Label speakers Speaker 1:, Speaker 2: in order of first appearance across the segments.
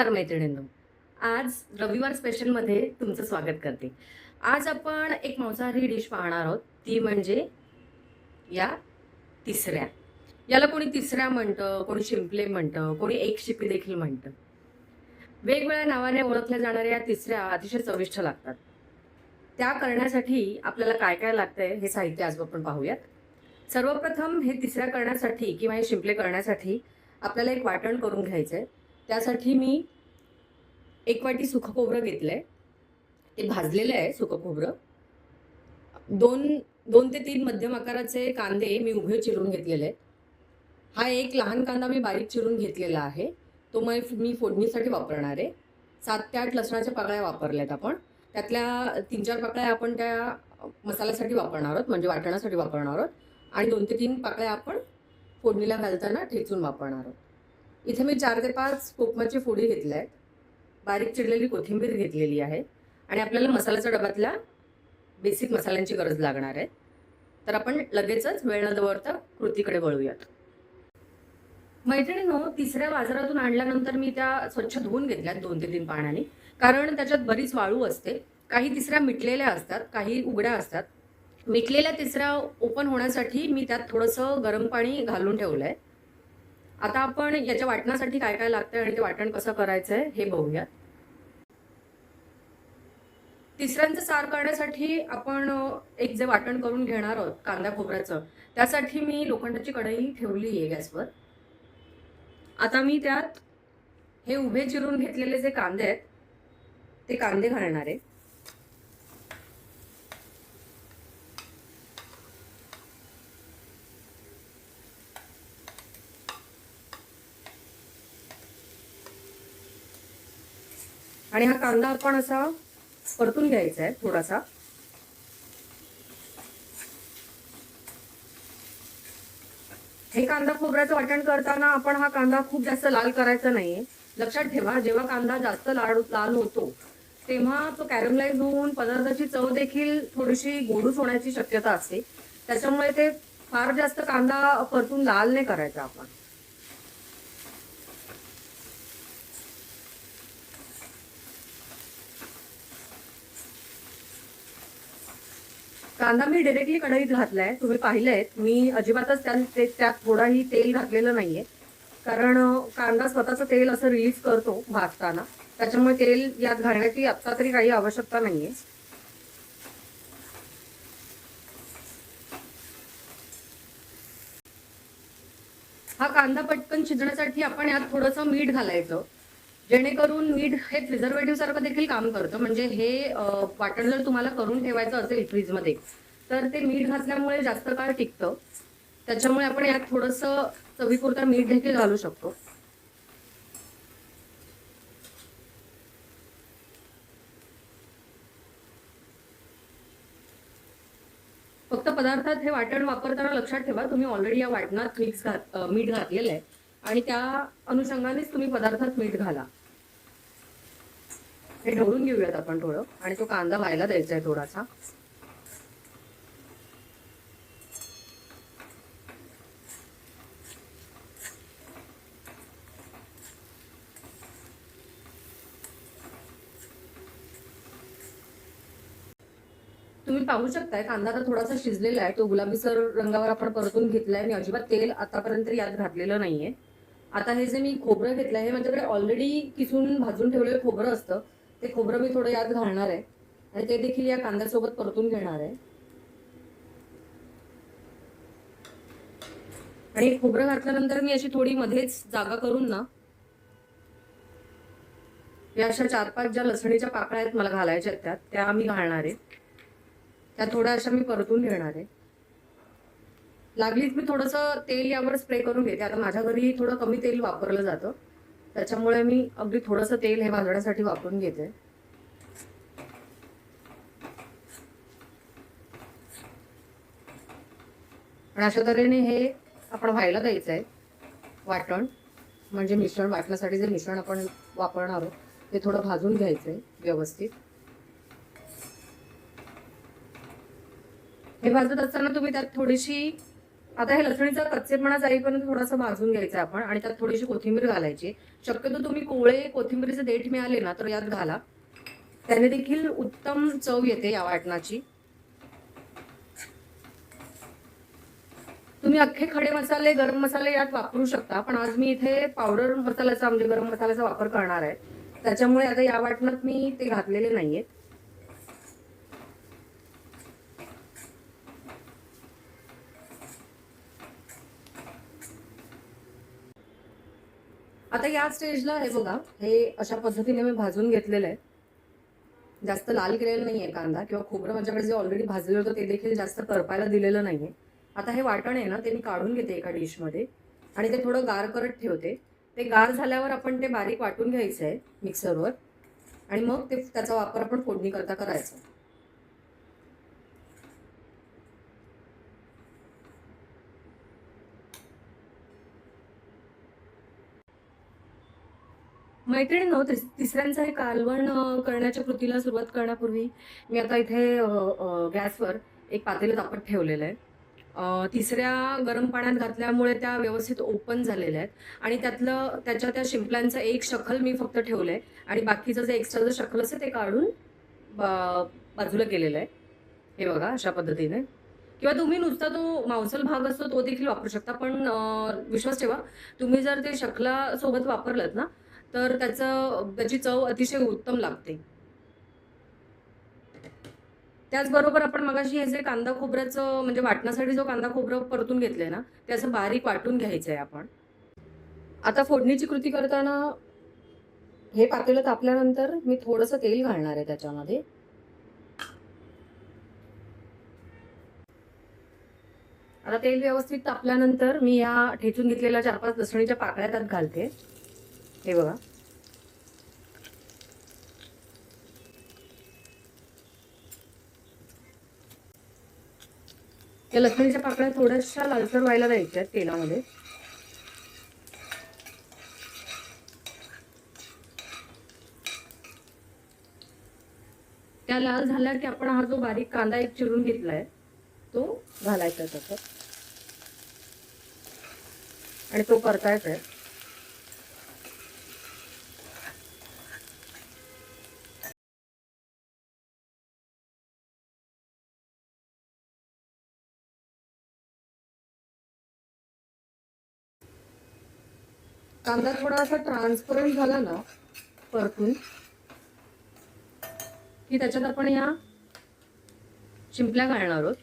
Speaker 1: नमस्कार मैत्रिणींनो. आज रविवार स्पेशलमध्ये तुमचं स्वागत करते. आज आपण एक मांसाहारी डिश पाहणार आहोत. ती म्हणजे या तिसऱ्या. याला कोणी तिसऱ्या म्हणतं, कोणी शिंपले म्हणतं, कोणी एक शिपी देखील म्हणतं. वेगवेगळ्या नावाने ओळखल्या जाणाऱ्या या तिसऱ्या अतिशय चविष्ट लागतात. त्या करण्यासाठी आपल्याला काय काय लागतंय हे साहित्य आज आपण पाहूयात. सर्वप्रथम हे तिसऱ्या करण्यासाठी किंवा हे शिंपले करण्यासाठी आपल्याला एक वाटण करून घ्यायचंय. त्यासाठी मी 1 वाटी सुकं खोबरं घेतलंय. ते भाजलेलं आहे सुकं खोबरं. 2 ते 3 मध्यम आकाराचे कांदे मी उभे चिरून घेतलेले आहेत. हा एक लहान कांदा मी बारीक चिरून घेतलेला आहे. तो मी फोडणीसाठी वापरणार आहे. 7 ते 8 लसणाच्या पाकळ्या वापरल्यात आपण. त्यातल्या 3-4 पाकळ्या आपण त्या मसाल्यासाठी वापरणार आहोत, म्हणजे वाटणासाठी वापरणार आहोत. आणि 2 ते 3 पाकळ्या आपण फोडणीला घालताना ठेचून वापरणार आहोत. इथे मी 4 ते 5 कोकमाची फोडी घेतल्या आहेत. बारीक चिरलेली कोथिंबीर घेतलेली आहे. आणि आपल्याला मसाल्याच्या डब्यातल्या बेसिक मसाल्यांची गरज लागणार आहे. तर आपण लगेचच वेळ न दवडता कृतीकडे वळूयात. मैत्रिणींनो, तिसऱ्या बाजारातून आणल्यानंतर मी त्या स्वच्छ धुवून घेतल्यात 2 ते 3 पाण्याने. कारण त्याच्यात बरीच वाळू असते. काही तिसऱ्या मिटलेल्या असतात, काही उघड्या असतात. मिटलेल्या तिसऱ्या ओपन होण्यासाठी मी त्यात थोडंसं गरम पाणी घालून ठेवलं आहे. आता आपण याच्या वाटणासाठी काय काय लागतंय आणि ते वाटण कसं करायचं आहे हे बघूयात. तिसऱ्यांचं सार करण्यासाठी आपण एक जे वाटण करून घेणार आहोत कांदा खोबऱ्याचं, त्यासाठी मी लोखंडाची कढई ठेवली आहे गॅसवर. आता मी त्यात हे उभे चिरून घेतलेले जे कांदे आहेत ते कांदे घालणार आहे. आणि हा कांदा आपण असा परतून घ्यायचा आहे थोडासा. हे कांदा खोबऱ्याचं वाटण करताना आपण हा कांदा खूप जास्त लाल करायचा नाहीये. लक्षात ठेवा, जेव्हा कांदा जास्त लाल होतो तेव्हा तो कॅरमलाइज होऊन पदार्थाची चव देखील थोडीशी गोडूस होण्याची शक्यता असते. त्याच्यामुळे ते फार जास्त कांदा परतून लाल नाही करायचा आपण. कांदा मी डायरेक्टली कढईत घातलाय, तुम्ही पाहिलंय. मी अजिबातच त्यात थोडाही तेल घातलेलं नाहीये. कारण कांदा स्वतःचं तेल असं रिलीज करतो भाजताना. त्याच्यामुळे तेल यात घालण्याची आत्ता तरी काही आवश्यकता नाहीये. हा कांदा पटकन शिजण्यासाठी आपण यात थोडंसं मीठ घालायचं, जेणेकरून मीठ हे प्रिझर्वेटिव्ह सारखं देखील काम करतं. म्हणजे हे वाटण जर तुम्हाला करून ठेवायचं असेल फ्रीजमध्ये तर ते मीठ घातल्यामुळे जास्त काळ टिकतं. त्याच्यामुळे आपण यात थोडंसं चवीपुरतं मीठ देखील घालू शकतो. फक्त पदार्थात हे वाटण वापरताना लक्षात ठेवा, तुम्ही ऑलरेडी या वाटणात मीठ घातलेलं आहे आणि त्या अनुषंगानेच तुम्ही पदार्थात मीठ घाला. हे ढवळून घेऊयात आपण थोडं आणि तो कांदा व्हायला द्यायचा आहे थोडासा. तुम्ही पाहू शकताय कांदा तर थोडासा शिजलेला आहे. तो गुलाबीसर रंगावर आपण परतून घेतलाय आणि अजिबात तेल आतापर्यंत यात घातलेलं नाहीये. आता हे जे मी खोबरं घेतलंय हे माझ्याकडे ऑलरेडी किसून भाजून ठेवलेलं खोबरं असतं. ते खोबरं मी थोडं यात घालणार आहे आणि ते देखील या कांद्यासोबत परतून घेणार आहे. आणि खोबरं घातल्यानंतर मी अशी थोडी मध्येच जागा करून ना या अशा 4-5 ज्या लसणीच्या पाकळ्या आहेत मला घालायच्या आहेत त्या मी घालणार आहे. त्या थोड्या अशा मी परतून घेणार आहे. लागलीच मी थोडंसं तेल यावर स्प्रे करून घेते. आता माझ्या घरी थोडं कमी तेल वापरलं जातं, त्याच्यामुळे मी अगदी थोडंसं तेल हे भाजण्यासाठी वापरून घेते. आणि अशा तऱ्हेने हे आपण व्हायला द्यायचं आहे वाटण. म्हणजे मिश्रण वाटण्यासाठी जे मिश्रण आपण वापरणार आहोत ते थोडं भाजून घ्यायचं आहे व्यवस्थित. हे भाजत असताना तुम्ही त्यात थोडीशी आता हे लसणीचा कच्चेपणा जाईपर्यंत थोडासा भाजून घ्यायचा आपण आणि त्यात थोडीशी कोथिंबीर घालायची. शक्यतो तुम्ही कोवळे कोथिंबीरीचे देठ मिळाले ना तर यात घाला, त्याने देखील उत्तम चव येते या वाटणाची. तुम्ही अख्खे खडे मसाले, गरम मसाले यात वापरू शकता, पण आज मी इथे पावडर मसाल्याचा म्हणजे गरम मसाल्याचा वापर करणार आहे, त्याच्यामुळे आता या वाटणात मी ते घातलेले नाहीये. आता या स्टेजला हे बघा, हे अशा पद्धतीने मी भाजून घेतलेलं आहे. जास्त लाल केलेलं नाहीये कांदा किंवा खोबरं, माझ्याकडे जे ऑलरेडी भाजलेलं होतं ते देखील जास्त करपायला दिलेलं नाहीये. आता हे वाटण आहे ना ते मी काढून घेते एका डिशमध्ये आणि ते थोडं गार करत ठेवते. ते गार झाल्यावर आपण ते बारीक वाटून घ्यायचं आहे मिक्सरवर आणि मग ते त्याचा वापर आपण फोडणी करता करायचा. मैत्रिणींनो, तिसऱ्यांचं हे कालवण करण्याच्या कृतीला सुरुवात करण्यापूर्वी मी आता इथे गॅसवर एक पातेलं तापत ठेवलेलं आहे. तिसऱ्या गरम पाण्यात घातल्यामुळे त्या व्यवस्थित ओपन झालेल्या आहेत आणि त्याच्या त्या शिंपल्यांचं एक शखल मी फक्त ठेवलंय आणि बाकीचं जे एक्स्ट्राचं शखल असतं ते काढून बाजूला केलेलं आहे. हे बघा अशा पद्धतीने. किंवा तुम्ही नुसता तो मांसल भाग असतो तो देखील वापरू शकता, पण विश्वास ठेवा, तुम्ही जर ते शखला सोबत वापरलत ना तर त्याची चव अतिशय उत्तम लागते. त्याचबरोबर आपण मगाशी हे जे कांदा खोबऱ्याचं म्हणजे वाटण्यासाठी जो कांदा खोबरं परतून घेतलंय ना ते असं बारीक वाटून घ्यायचंय आपण. आता फोडणीची कृती करताना हे पातेलं तापल्यानंतर मी थोडंसं तेल घालणार आहे त्याच्यामध्ये. आता तेल व्यवस्थित तापल्यानंतर मी या ठेचून घेतलेल्या 4-5 लसणीच्या पाकळ्या त्यात घालते. हे बघा. या लसणीच्या पाकळ्या थोड्याशा लालसर व्हायला द्यायच्या तेलामध्ये. त्या लाल झाल्या की आपण हा जो बारीक कांदा एक चिरून घेतलाय तो घालायचा त्याच्यात आणि तो परतायचा आहे. कांदा थोडासा ट्रान्सपरंट झाला ना परतून की त्याच्यात आपण या शिंपल्या घालणार आहोत.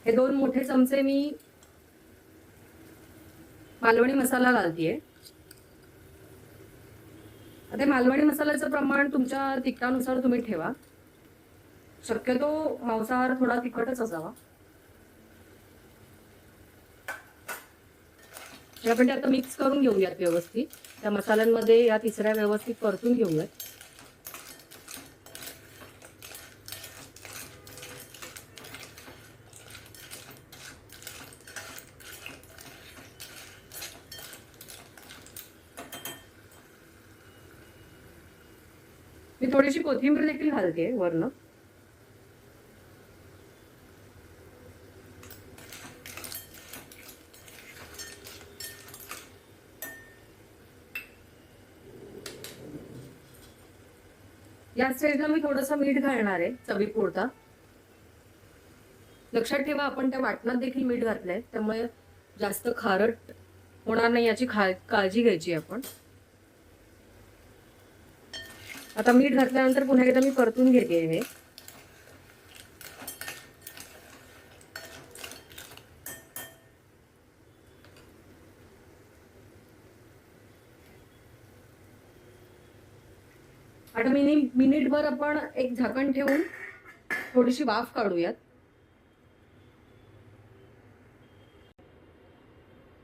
Speaker 1: हे 2 मोठे चमचे मी मालवणी मसाला घालतेय. आता मालवणी मसाल्याचं प्रमाण तुमच्या तिखटानुसार तुम्ही ठेवा. शक्यतो मांसाहार थोडा तिखटच असावा. आपण ते आता मिक्स करून घेऊयात व्यवस्थित. त्या मसाल्यांमध्ये या तिसऱ्या व्यवस्थित परतून घेऊयात. मी थोडीशी कोथिंबीर देखील घालते वरनं. या स्टेजला मी थोडंसं मीठ घालणार आहे चवीपुरता. लक्षात ठेवा आपण त्या वाटणात देखील मीठ घातलंय त्यामुळे जास्त खारट होणार नाही याची काळजी घ्यायची आपण. आता मीठ घातल्यानंतर पुन्हा एकदा मी परतून घेते हे. आता मिनिटभर आपण एक झाकण ठेवून थोडीशी वाफ काढूयात.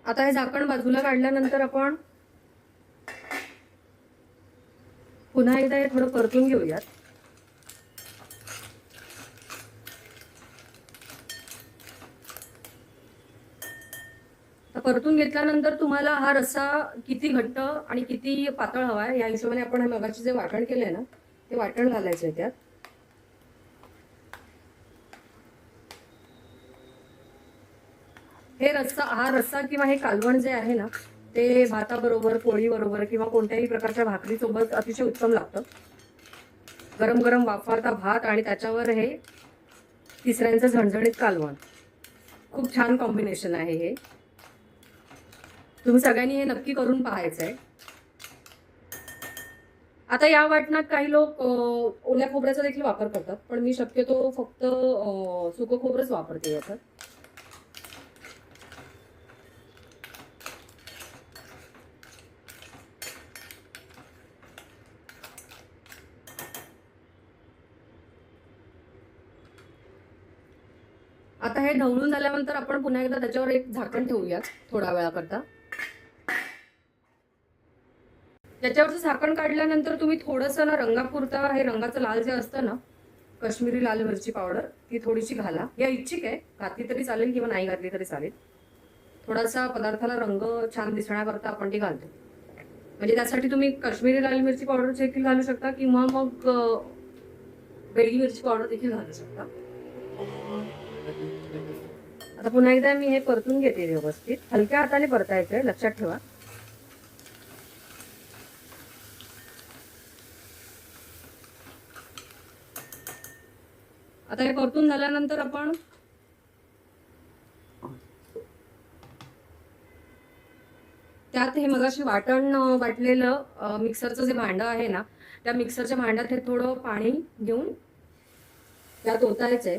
Speaker 1: आता हे झाकण बाजूला काढल्यानंतर आपण पुन्हा एकदा हे थोडं परतून घेऊयात. परतून घेतल्यानंतर तुम्हाला हा रस्सा किती घट्ट आणि किती पातळ हवा आहे या हिशोबाने आपण हे मगाशी जे वाटण केलंय ना ते वाटण घालायचं आहे त्यात. हा रस्सा किंवा हे कालवण जे आहे ना ते भाताबरोबर, पोळीबरोबर किंवा कोणत्याही प्रकारच्या भाकरीसोबत अतिशय उत्तम लागतं. गरम गरम वाफारता भात आणि त्याच्यावर हे तिसऱ्यांचं झणझणीत कालवण, खूप छान कॉम्बिनेशन आहे हे. तुम्ही सगळ्यांनी हे नक्की करून पाहायचंय. आता या वाटणात काही लोक ओल्या खोबऱ्याचा देखील वापर करतात, पण मी शक्यतो फक्त सुकं खोबरंच वापरते याच्यात. आता हे ढवळून झाल्यानंतर आपण पुन्हा एकदा त्याच्यावर एक झाकण ठेवूया थोडा वेळाकरता. त्याच्यावरचं झाकण काढल्यानंतर तुम्ही थोडंसं ना रंगापुरता हे रंगाचं लाल जे असतं ना काश्मीरी लाल मिरची पावडर ती थोडीशी घाला. या इच्छिक आहे, घातली तरी चालेल किंवा नाही घातली तरी चालेल. थोडासा पदार्थाला रंग छान दिसण्याकरता आपण ती घालतो. म्हणजे त्यासाठी तुम्ही काश्मीरी लाल मिरची पावडर देखील घालू शकता किंवा मग बेडगी मिरची पावडर देखील घालू शकता. आता पुन्हा एकदा मी हे परतून घेते व्यवस्थित. हलक्या हाताने परतायचंय, लक्षात ठेवा. आता हे परतून झाल्यानंतर आपण त्यात हे मगाशी वाटण वाटलेलं मिक्सरचं जे भांडं आहे ना त्या मिक्सरच्या भांड्यात हे थोडं पाणी घेऊन त्यात ओतायचंय.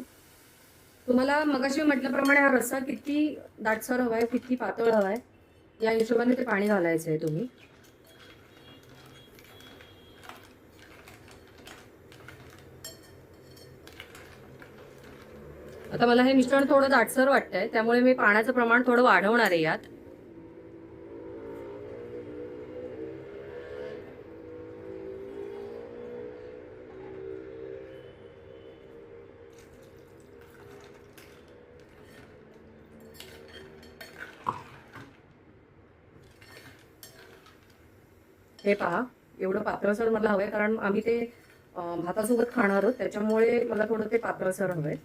Speaker 1: तुम्हाला मगाशी म्हटल्याप्रमाणे हा रस्सा किती दाटसर हवाय, किती पातळ हवाय या हिशोबाने ते पाणी घालायचंय तुम्ही. आता मला हे मिश्रण थोडं दाटसर वाटतंय, त्यामुळे मी पाण्याचं प्रमाण थोडं वाढवणार आहे यात. हे पहा, एवढं पातळसर मला हवंय कारण आम्ही ते भातासोबत खाणार आहोत, त्याच्यामुळे मला थोडं ते पातळसर हवंय.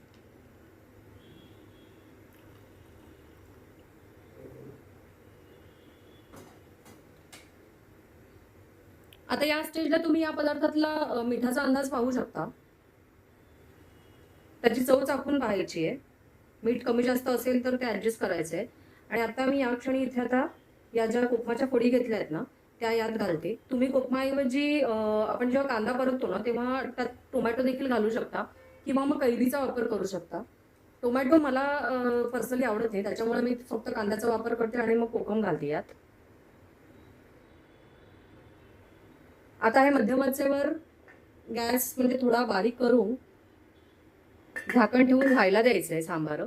Speaker 1: आता या स्टेजला तुम्ही या पदार्थातला मिठाचा अंदाज पाहू शकता. त्याची चव चाखून पाहायची आहे. मीठ कमी जास्त असेल तर ते ऍडजस्ट करायचं आहे. आणि आता मी या क्षणी इथे आता या ज्या कोकमाच्या फोडी घेतल्या आहेत ना त्या यात घालते. तुम्ही कोकमाऐवजी आपण जेव्हा कांदा परततो ना तेव्हा त्यात टोमॅटो देखील घालू शकता किंवा मग कैरीचा वापर करू शकता. टोमॅटो मला पर्सनली आवडत नाही, त्याच्यामुळे मी फक्त कांद्याचा वापर करते आणि मग कोकम घालते यात. आता हे मध्यम आचेवर गॅस म्हणजे थोडा बारीक करून झाकण ठेवून व्हायला द्यायचंय सांबार.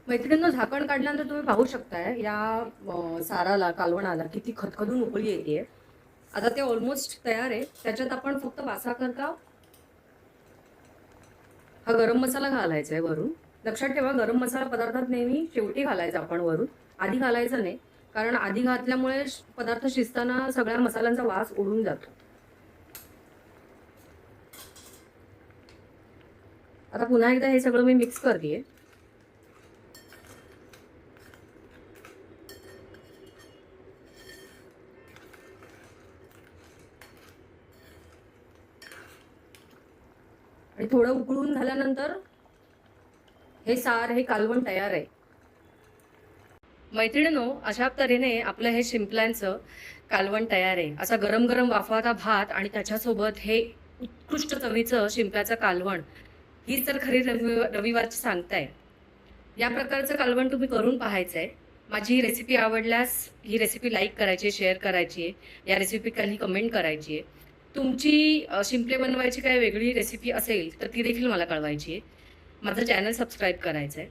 Speaker 1: मैत्रिणींनो, झाकण काढल्यानंतर तुम्ही पाहू शकताय या साराला, कालवणाला किती खदखदून उकळी येते. आता ते ऑलमोस्ट तयार आहे. त्याच्यात आपण फक्त वासाकरता हा गरम मसाला घालायचा आहे वरून. लक्षात ठेवा, गरम मसाला पदार्थात नेहमी शेवटी घालायचा आपण, वरून आधी घालायचं नाही, कारण आधी घातल्यामुळे पदार्थ शिजताना सगळ्या मसाल्यांचा वास उडून जातो. आता पुन्हा एकदा हे सगळं मी मिक्स करते. आणि थोडं उकळून झाल्यानंतर हे सार, हे कालवण तयार आहे. मैत्रिणींनो, अशा तऱ्हेने आपलं हे शिंपल्यांचं कालवण तयार आहे. असा गरम गरम वाफाचा भात आणि त्याच्यासोबत हे उत्कृष्ट चवीचं शिंपल्याचं कालवण, हीच तर खरी रविवारची सांगताय. या प्रकारचं कालवण तुम्ही करून पाहायचंय. माझी ही रेसिपी आवडल्यास ही रेसिपी लाईक करायची, शेअर करायची, या रेसिपी खाली कमेंट करायची. तुमची शिंपले बनवायची काही वेगळी रेसिपी असेल तर ती देखील मला कळवायची आहे. माझं चॅनल सबस्क्राईब करायचं आहे.